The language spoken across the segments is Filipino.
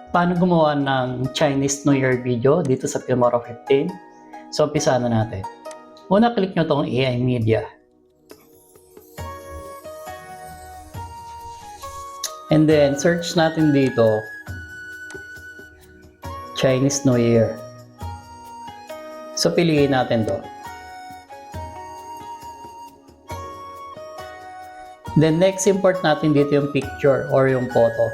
Paano gumawa ng Chinese New Year video dito sa Filmora 15? So, umpisa na natin. Una, click nyo tong AI Media. And then, search natin dito, Chinese New Year. So, piliin natin to. Then, next, import natin dito yung picture or yung photo.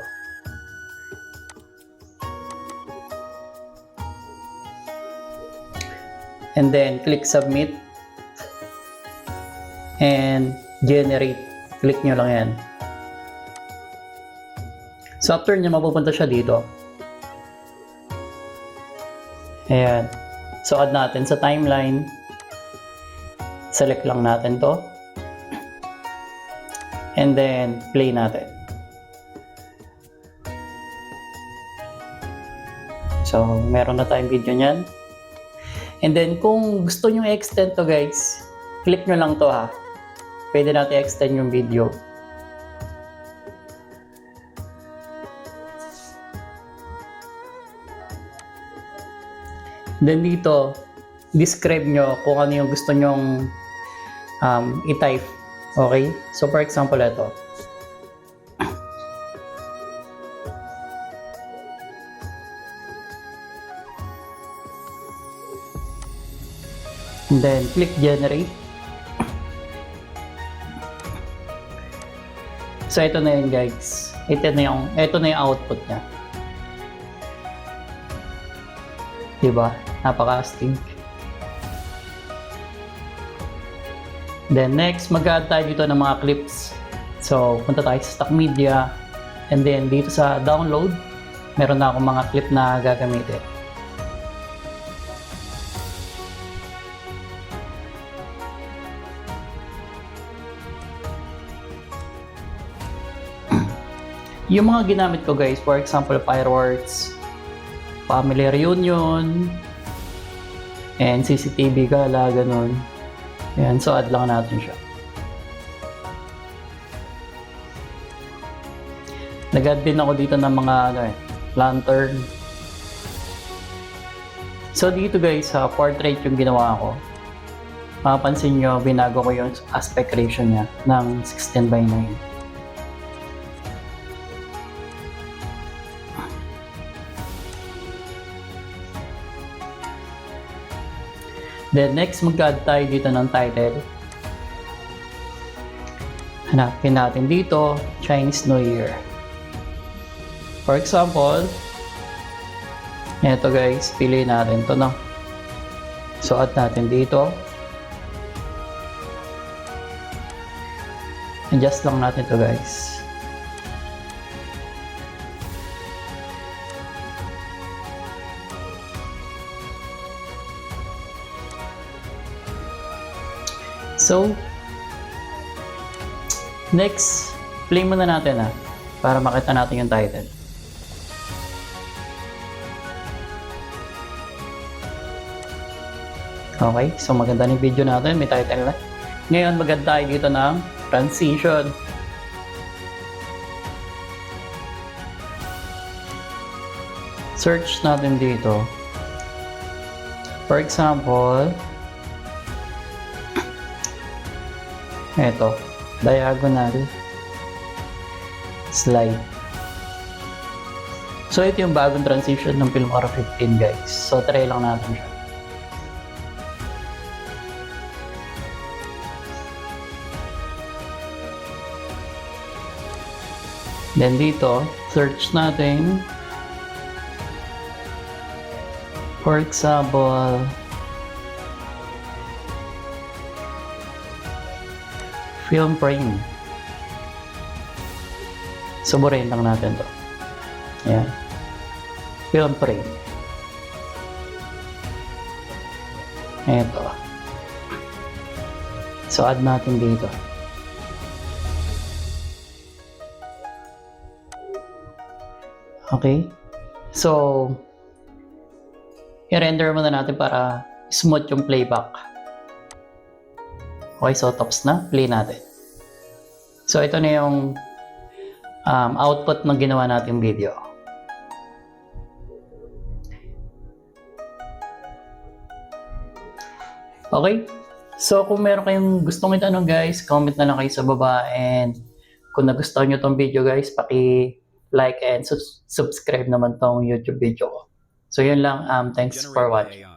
And then, click Submit. And Generate. Click nyo lang yan. So, after nyo, mapupunta siya dito. Ayan. So, add natin sa timeline. Select lang natin to. And then, play natin. So, meron na tayong video nyan. And then, kung gusto nyo i-extend to guys, click nyo lang to ha. Pwede natin i-extend yung video. Then dito, describe nyo kung ano yung gusto nyong i-type. Okay? So, for example, ito. And then, click Generate. So, ito na yun guys. Ito na yung output niya. Diba? Napaka-astig. Then, next, mag-add tayo dito ng mga clips. So, punta tayo sa Stock Media. And then, dito sa Download, meron na akong mga clip na gagamitin. Yung mga ginamit ko guys, for example, fireworks, family reunion, and CCTV gala, ganun. Ayan, so add lang natin siya. Nag-add din ako dito ng mga lantern. So dito guys, sa portrait yung ginawa ko. Mapapansin nyo, binago ko yung aspect ratio niya ng 16:9. Then next, mag-add tayo dito ng title. Hanapin natin dito, Chinese New Year. For example, ito guys, piliin natin ito no. So add natin dito. Adjust lang natin ito guys. So, next, play muna natin para makita natin yung title. Okay, so maganda yung video natin, may title na. Ngayon, mag-add tayo dito ng transition. Search natin dito. For example, ito, diagonal slide. So, ito yung bagong transition ng Filmora 15 guys. So, try lang natin siya. Then dito, search natin. For example, film frame. Suburin lang natin to. Ayan. Film frame. Ito. So, add natin dito. Okay. So, i-render muna natin para smooth yung playback. Okay, so tapos na. Play natin. So, ito na yung output ng ginawa nating video. Okay? So kung meron kayong gustong itanong guys, comment na lang kayo sa baba, and kung nagustuhan nyo tong video guys, like and subscribe naman tong YouTube video ko. So yun lang, thanks for watching.